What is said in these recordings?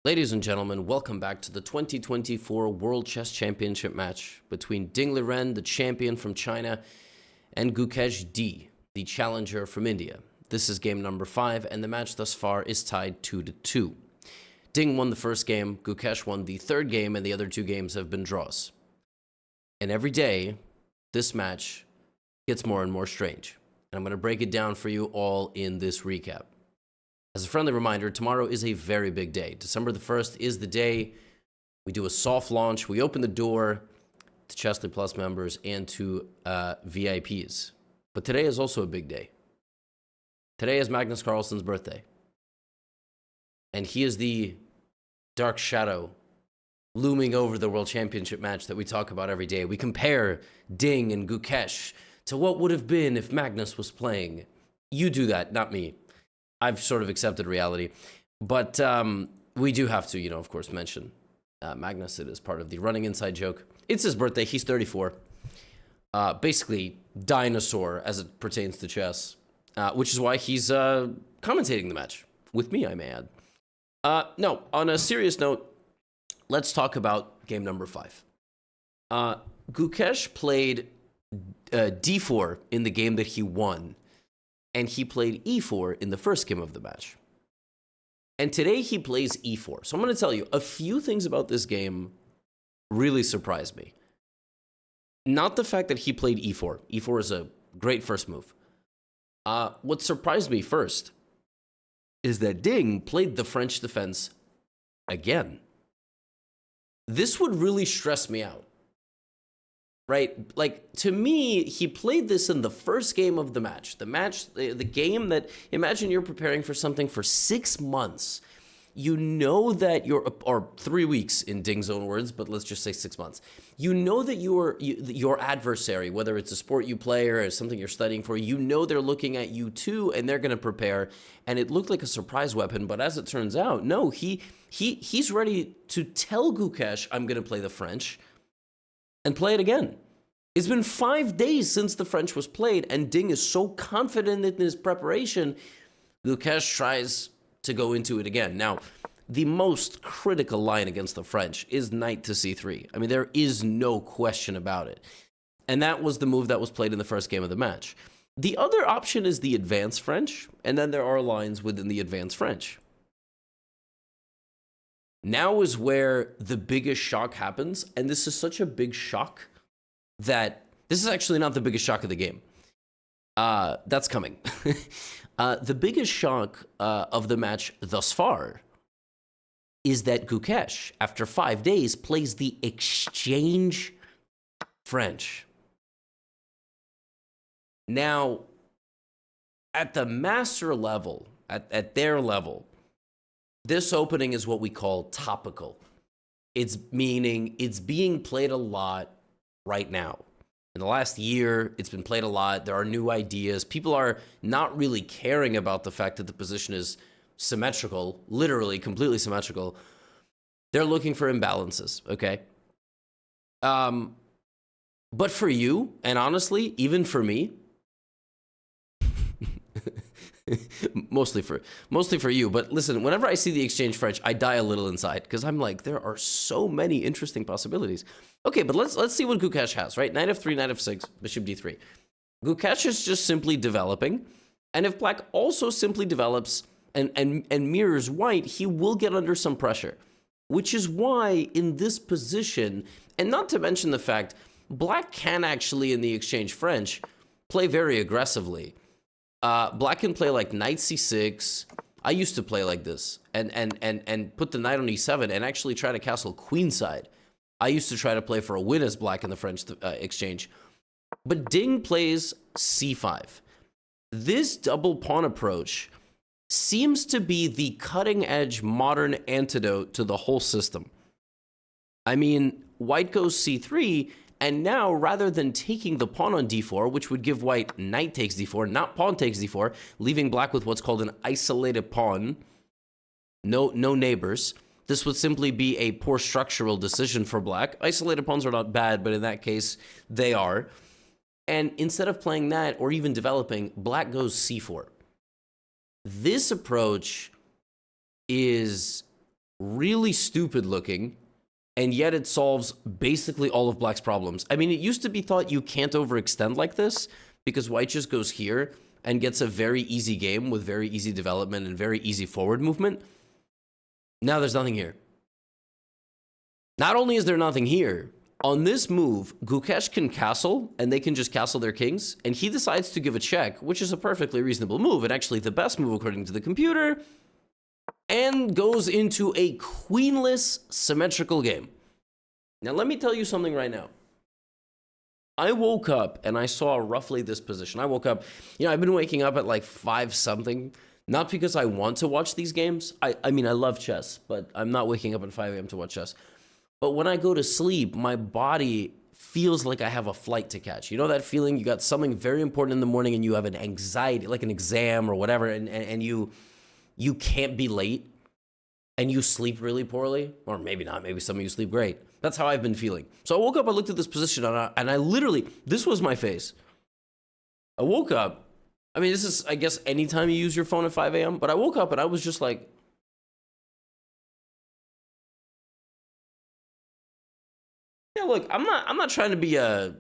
Ladies and gentlemen, welcome back to the 2024 World Chess Championship match between Ding Liren, the champion from China, and Gukesh D, the challenger from India. This is game number 5, and the match thus far is tied 2-2. Ding won the first game, Gukesh won the third game, and the other two games have been draws. And every day, this match gets more and more strange. And I'm going to break it down for you all in this recap. As a friendly reminder, tomorrow is a very big day. December the 1st is the day we do a soft launch. We open the door to Chessly Plus members and to VIPs. But today is also a big day. Today is Magnus Carlsen's birthday. And he is the dark shadow looming over the World Championship match that we talk about every day. We compare Ding and Gukesh to what would have been if Magnus was playing. You do that, not me. I've sort of accepted reality. But we do have to, of course, mention Magnus. It is part of the running inside joke. It's his birthday. He's 34. Basically, dinosaur as it pertains to chess, which is why he's commentating the match. With me, I may add. No, on a serious note, let's talk about game number 5. Gukesh played d4 in the game that he won. And he played e4 in the first game of the match. And today he plays e4. So I'm going to tell you, a few things about this game really surprised me. Not the fact that he played e4. e4 is a great first move. What surprised me first is that Ding played the French defense again. This would really stress me out. Right? Like, to me, he played this in the first game of the match. The game that, imagine you're preparing for something for 6 months. You know that or 3 weeks in Ding's own words, but let's just say 6 months. You know that your adversary, whether it's a sport you play or something you're studying for, you know they're looking at you too, and they're going to prepare. And it looked like a surprise weapon, but as it turns out, no, he's ready to tell Gukesh, I'm going to play the French, and play it again. It's been 5 days since the French was played, and Ding is so confident in his preparation, Gukesh tries to go into it again. Now, the most critical line against the French is knight to c3. I mean, there is no question about it. And that was the move that was played in the first game of the match. The other option is the advanced French, and then there are lines within the advanced French. Now is where the biggest shock happens, and this is such a big shock that this is actually not the biggest shock of the game. That's coming. The biggest shock of the match thus far is that Gukesh, after 5 days, plays the exchange French. Now, at the master level, at their level, this opening is what we call topical. It's meaning it's being played a lot right now. In the last year, it's been played a lot. There are new ideas. People are not really caring about the fact that the position is symmetrical, literally completely symmetrical. They're looking for imbalances, okay? But for you, and honestly, even for me, mostly for you, but listen, whenever I see the exchange French, I die a little inside because I'm like, there are so many interesting possibilities. Okay, but let's see what Gukesh has, right? Knight f3, knight f6, bishop d3. Gukesh is just simply developing, and if black also simply develops and mirrors white, he will get under some pressure, which is why in this position, and not to mention the fact black can actually in the exchange French play very aggressively. Black can play like knight c6. I used to play like this and put the knight on e7 and actually try to castle queenside. I used to try to play for a win as black in the French exchange. But Ding plays c5. This double pawn approach seems to be the cutting edge modern antidote to the whole system. I mean, white goes c3. And now, rather than taking the pawn on d4, which would give white knight takes d4, not pawn takes d4, leaving black with what's called an isolated pawn, no neighbors, this would simply be a poor structural decision for black. Isolated pawns are not bad, but in that case, they are. And instead of playing that or even developing, black goes c4. This approach is really stupid looking, and yet it solves basically all of black's problems. I mean, it used to be thought you can't overextend like this because white just goes here and gets a very easy game with very easy development and very easy forward movement. Now there's nothing here. Not only is there nothing here, on this move, Gukesh can castle, and they can just castle their kings, and he decides to give a check, which is a perfectly reasonable move, and actually the best move according to the computer, and goes into a queenless symmetrical game. Now, let me tell you something right now. I woke up and I saw roughly this position. I woke up, I've been waking up at like 5 something, not because I want to watch these games. I mean, I love chess, but I'm not waking up at 5 a.m. to watch chess. But when I go to sleep, my body feels like I have a flight to catch. You know that feeling? You got something very important in the morning and you have an anxiety, like an exam or whatever, and you can't be late and you sleep really poorly. Or maybe not. Maybe some of you sleep great. That's how I've been feeling. So I woke up, I looked at this position, and I literally, this was my face. I woke up. I mean, this is, I guess, anytime you use your phone at 5 a.m., but I woke up and I was just like, yeah, look, I'm not trying to be a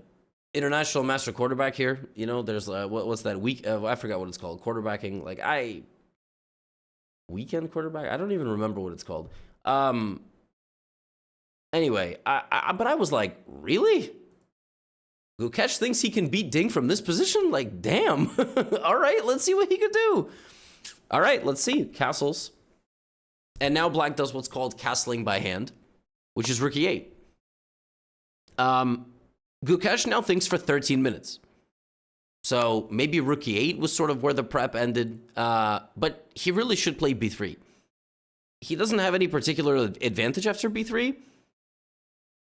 international master quarterback here. There's what's that week? I forgot what it's called. Quarterbacking. Weekend quarterback. I don't even remember what it's called. Anyway, but I was like, really? Gukesh thinks he can beat Ding from this position? Like, damn. All right, let's see what he could do. All right, let's see. Castles. And now black does what's called castling by hand, which is rook e8. Gukesh now thinks for 13 minutes. So maybe rook e8 was sort of where the prep ended, but he really should play b3. He doesn't have any particular advantage after b3,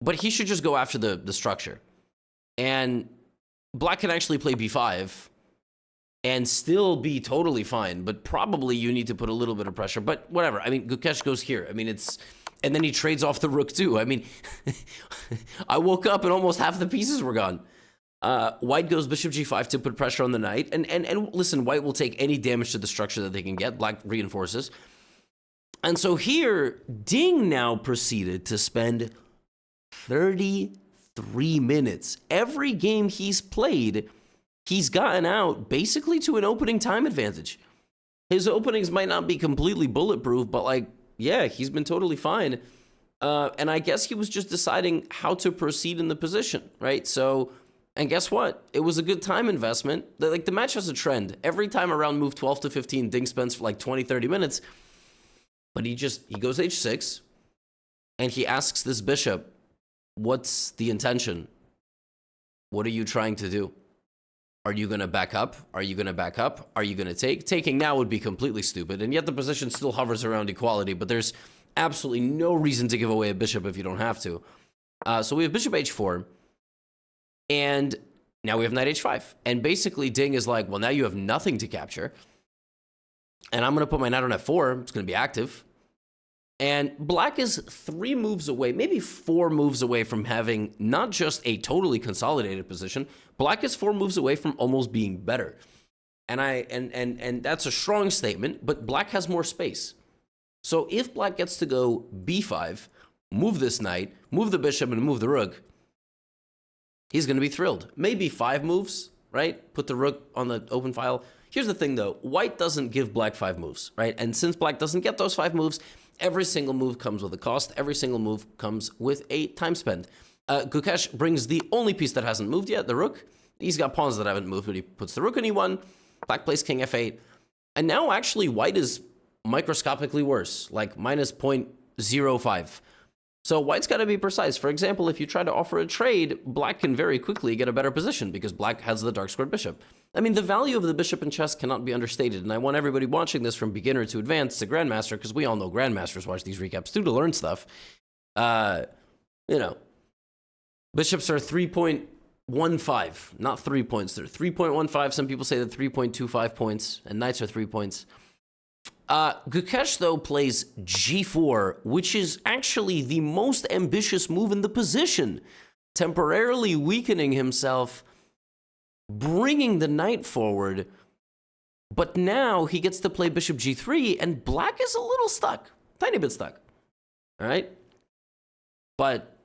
but he should just go after the structure. And black can actually play b5 and still be totally fine, but probably you need to put a little bit of pressure. But whatever. I mean, Gukesh goes here. I mean, and then he trades off the rook too. I mean, I woke up and almost half the pieces were gone. White goes bishop g5 to put pressure on the knight. And listen, white will take any damage to the structure that they can get. Black reinforces. And so here, Ding now proceeded to spend 33 minutes. Every game he's played, he's gotten out basically to an opening time advantage. His openings might not be completely bulletproof, but yeah, he's been totally fine. And I guess he was just deciding how to proceed in the position, right? So, and guess what? It was a good time investment. The match has a trend. Every time around move 12 to 15, Ding spends for 20, 30 minutes. But he goes h6, and he asks this bishop, what's the intention? What are you trying to do? Are you going to back up? Are you going to back up? Are you going to take? Taking now would be completely stupid, and yet the position still hovers around equality, but there's absolutely no reason to give away a bishop if you don't have to. So we have bishop h4, and now we have knight h5. And basically, Ding is like, well, now you have nothing to capture, and I'm going to put my knight on f4. It's going to be active. And black is 3 moves away, maybe 4 moves away from having not just a totally consolidated position. Black is 4 moves away from almost being better. And that's a strong statement, but black has more space. So if black gets to go b5, move this knight, move the bishop, and move the rook, he's going to be thrilled. Maybe 5 moves, right? Put the rook on the open file. Here's the thing, though. White doesn't give black 5 moves, right? And since black doesn't get those 5 moves, every single move comes with a cost. Every single move comes with a time spend. Gukesh brings the only piece that hasn't moved yet, the rook. He's got pawns that haven't moved, but he puts the rook in e1. Black plays king f8. And now, actually, white is microscopically worse, like minus 0.05. So white's got to be precise. For example, if you try to offer a trade, black can very quickly get a better position because black has the dark squared bishop. I mean, the value of the bishop in chess cannot be understated, and I want everybody watching this from beginner to advanced to grandmaster, because we all know grandmasters watch these recaps too to learn stuff. Bishops are 3.15, not 3 points. They're 3.15. Some people say that 3.25 points, and knights are 3 points. Gukesh, though, plays g4, which is actually the most ambitious move in the position, temporarily weakening himself, bringing the knight forward. But now he gets to play bishop g3, and black is a little stuck, tiny bit stuck. All right? But,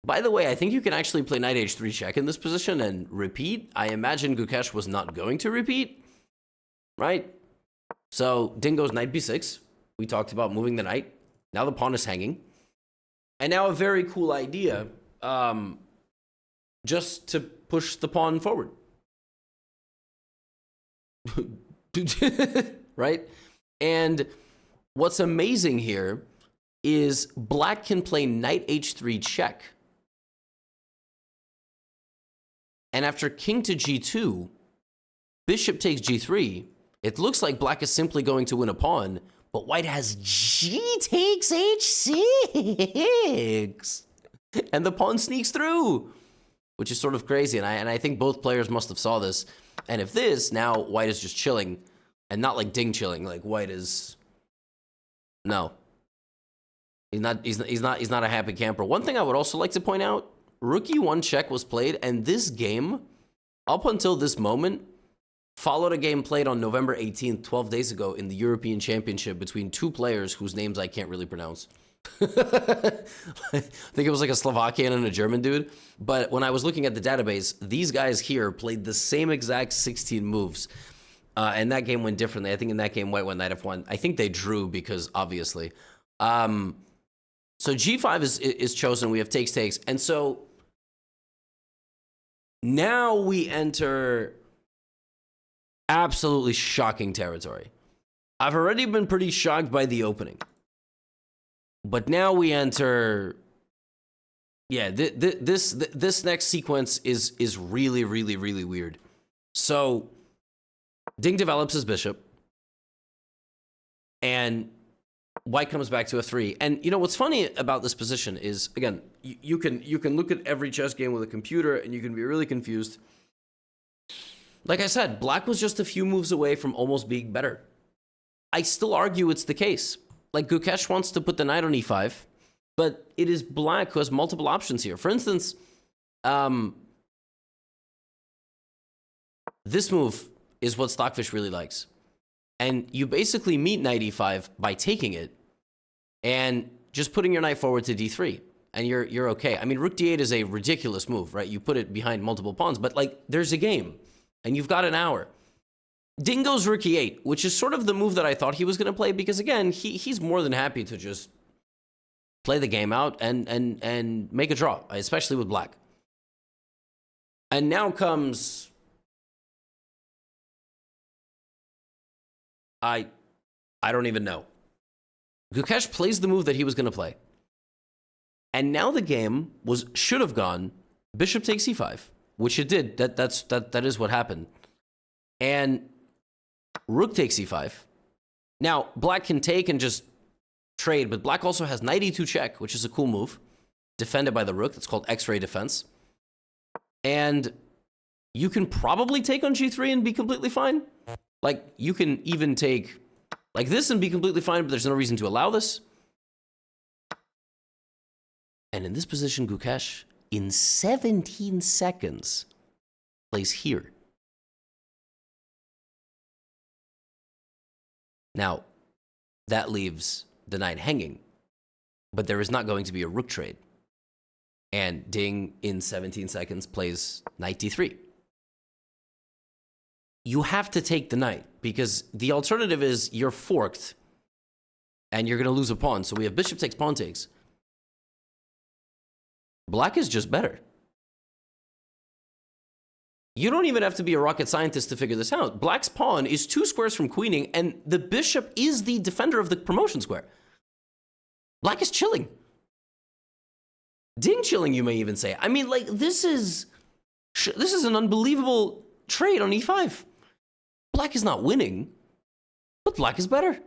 by the way, I think you can actually play knight h3 check in this position and repeat. I imagine Gukesh was not going to repeat, right? So Ding goes knight b6. We talked about moving the knight. Now the pawn is hanging. And now a very cool idea, just to push the pawn forward. Right? And what's amazing here is black can play knight h3 check. And after king to g2, bishop takes g3, it looks like black is simply going to win a pawn, but white has g takes h6. And the pawn sneaks through, which is sort of crazy. And I think both players must have saw this. And if this, now white is just chilling, and not like Ding chilling, like white is, no. He's not a happy camper. One thing I would also like to point out, rook e1 check was played, and this game, up until this moment, followed a game played on November 18th, 12 days ago, in the European Championship between two players whose names I can't really pronounce. I think it was like a Slovakian and a German dude. But when I was looking at the database, these guys here played the same exact 16 moves. And that game went differently. I think in that game, white went knight f1. I think they drew because, obviously. So g5 is chosen. We have takes, takes. And so now we enter absolutely shocking territory. I've already been pretty shocked by the opening. But now we enter, yeah, this next sequence is really, really, really weird. So Ding develops his bishop, and white comes back to f3. And you know what's funny about this position is, again, you can look at every chess game with a computer and you can be really confused. Like I said, black was just a few moves away from almost being better. I still argue it's the case. Like, Gukesh wants to put the knight on e5, but it is black who has multiple options here. For instance, this move is what Stockfish really likes. And you basically meet knight e5 by taking it and just putting your knight forward to d3, and you're okay. I mean, rook d8 is a ridiculous move, right? You put it behind multiple pawns, but like, there's a game, and you've got an hour. Ding goes rook e8, which is sort of the move that I thought he was going to play, because again, he's more than happy to just play the game out and make a draw, especially with black. And now comes, I don't even know. Gukesh plays the move that he was going to play. And now the game should have gone bishop takes e5, which it did. That is what happened. And rook takes e5. Now, black can take and just trade, but black also has knight e2 check, which is a cool move, defended by the rook. That's called X-ray defense. And you can probably take on g3 and be completely fine. Like, you can even take like this and be completely fine, but there's no reason to allow this. And in this position, Gukesh, in 17 seconds, plays here. Now, that leaves the knight hanging, but there is not going to be a rook trade. And Ding, in 17 seconds, plays knight d3. You have to take the knight, because the alternative is you're forked, and you're going to lose a pawn. So we have bishop takes, pawn takes. Black is just better. You don't even have to be a rocket scientist to figure this out. Black's pawn is 2 squares from queening, and the bishop is the defender of the promotion square. Black is chilling. Ding chilling, you may even say. I mean, like, this is an unbelievable trade on e5. Black is not winning, but black is better.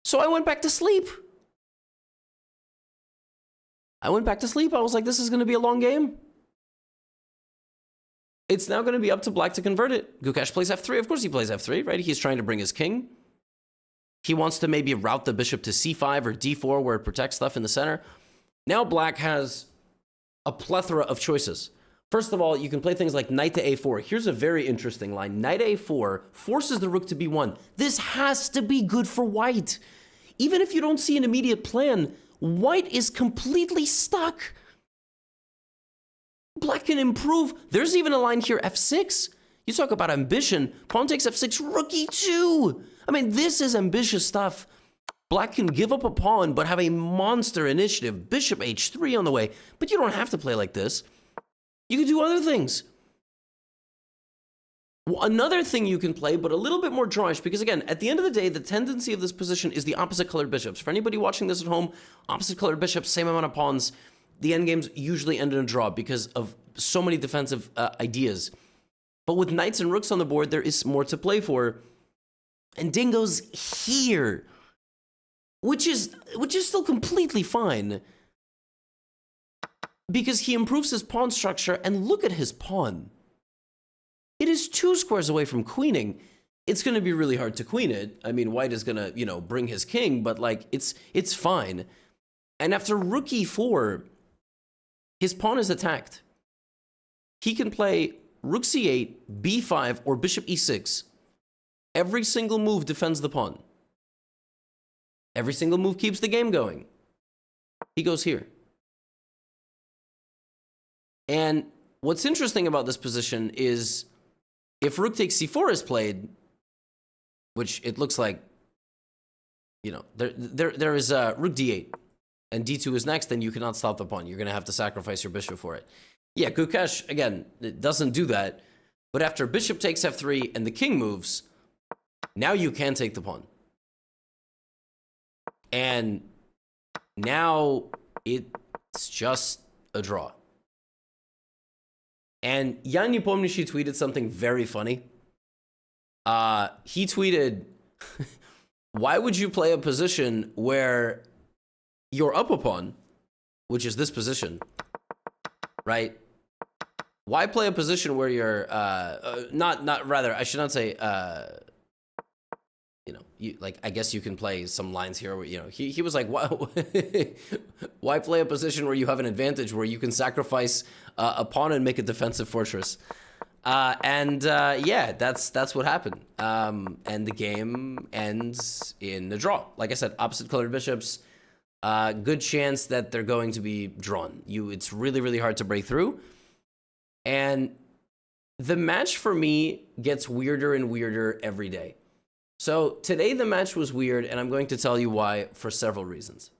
So I went back to sleep. I was like, this is going to be a long game. It's now going to be up to black to convert it. Gukesh plays f3. Of course he plays f3, right? He's trying to bring his king. He wants to maybe route the bishop to c5 or d4 where it protects stuff in the center. Now black has a plethora of choices. First of all, you can play things like knight to a4. Here's a very interesting line. Knight a4 forces the rook to b1. This has to be good for white. even if you don't see an immediate plan, white is completely stuck. Black can improve. There's even a line here, f6. You talk about ambition. Pawn takes f6, rook e2. I mean, this is ambitious stuff. Black can give up a pawn, but have a monster initiative. Bishop h3 on the way. But you don't have to play like this. You can do other things. Another thing you can play, but a little bit more drawish, because again, at the end of the day, the tendency of this position is the opposite colored bishops. For anybody watching this at home, opposite colored bishops, same amount of pawns. The endgames usually end in a draw because of so many defensive ideas. But with knights and rooks on the board, there is more to play for. And Dingo's here, which is still completely fine, because he improves his pawn structure, and look at his pawn. It is 2 squares away from queening. It's going to be really hard to queen it. I mean, white is going to, you know, bring his king, but like it's fine. And after rook e4, his pawn is attacked. He can play rook c8, b5, or bishop e6. Every single move defends the pawn. Every single move keeps the game going. He goes here. And what's interesting about this position is if rook takes c4 is played, which it looks like, you know, there is rook d8, and d2 is next, then you cannot stop the pawn. You're going to have to sacrifice your bishop for it. Yeah, Gukesh, again, it doesn't do that. But after bishop takes f3 and the king moves, now you can take the pawn. And now it's just a draw. And Jan Nepomniachtchi tweeted something very funny. He tweeted, why would you play a position where you're up a pawn, which is this position, right? Why play a position where you're, I should not say, you know, like, I guess you can play some lines here where, you know, he was like, why play a position where you have an advantage, where you can sacrifice a pawn and make a defensive fortress? Yeah, that's what happened. And the game ends in a draw. Like I said, opposite colored bishops, good chance that they're going to be drawn. It's really, really hard to break through. And the match for me gets weirder and weirder every day. So today the match was weird, and I'm going to tell you why for several reasons.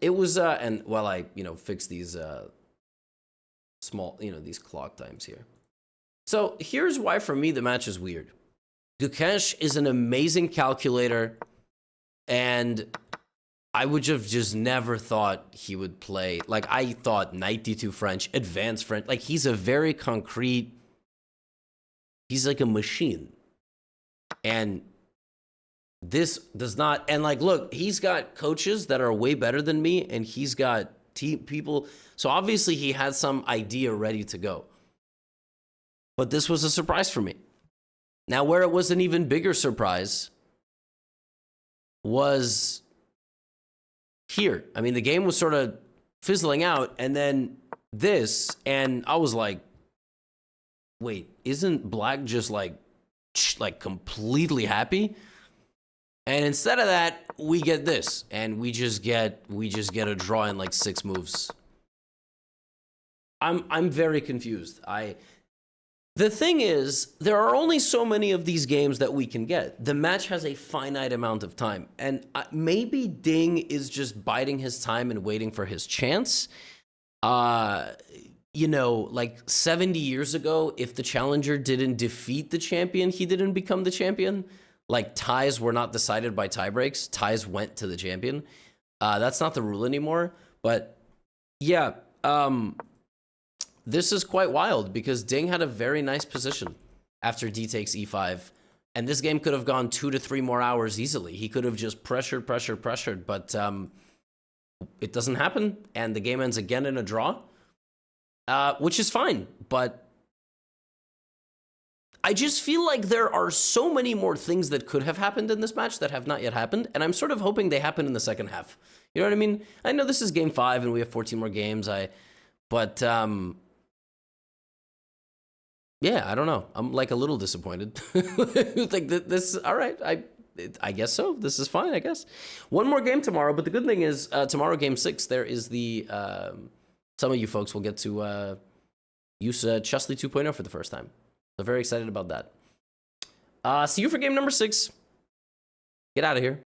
It was, and while I, you know, fix these small, you know, these clock times here. So here's why for me the match is weird. Gukesh is an amazing calculator, and I would have just never thought he would play. Like, I thought knight d2 French, advanced French. Like, he's a very concrete, he's like a machine. And this does not, and like, look, he's got coaches that are way better than me, and he's got people. So obviously he had some idea ready to go. But this was a surprise for me. Now, where it was an even bigger surprise was here. I mean, the game was sort of fizzling out, and then this, and I was like, wait, isn't black just like completely happy? And instead of that, we get this, and we just get a draw in like 6 moves. I'm very confused. The thing is, there are only so many of these games that we can get. The match has a finite amount of time, and maybe Ding is just biding his time and waiting for his chance. You know, like 70 years ago, if the challenger didn't defeat the champion, he didn't become the champion. Like, ties were not decided by tie breaks. Ties went to the champion. That's not the rule anymore. But yeah, this is quite wild because Ding had a very nice position after D takes e5. And this game could have gone 2 to 3 more hours easily. He could have just pressured, but it doesn't happen. And the game ends again in a draw, which is fine. But I just feel like there are so many more things that could have happened in this match that have not yet happened. And I'm sort of hoping they happen in the second half. You know what I mean? I know this is game 5 and we have 14 more games. Yeah, I don't know. I'm like a little disappointed. Like this, all right. I guess so. This is fine, I guess. One more game tomorrow, but the good thing is tomorrow, game 6, there is the... some of you folks will get to use Chessly 2.0 for the first time. So very excited about that. See you for game number 6. Get out of here.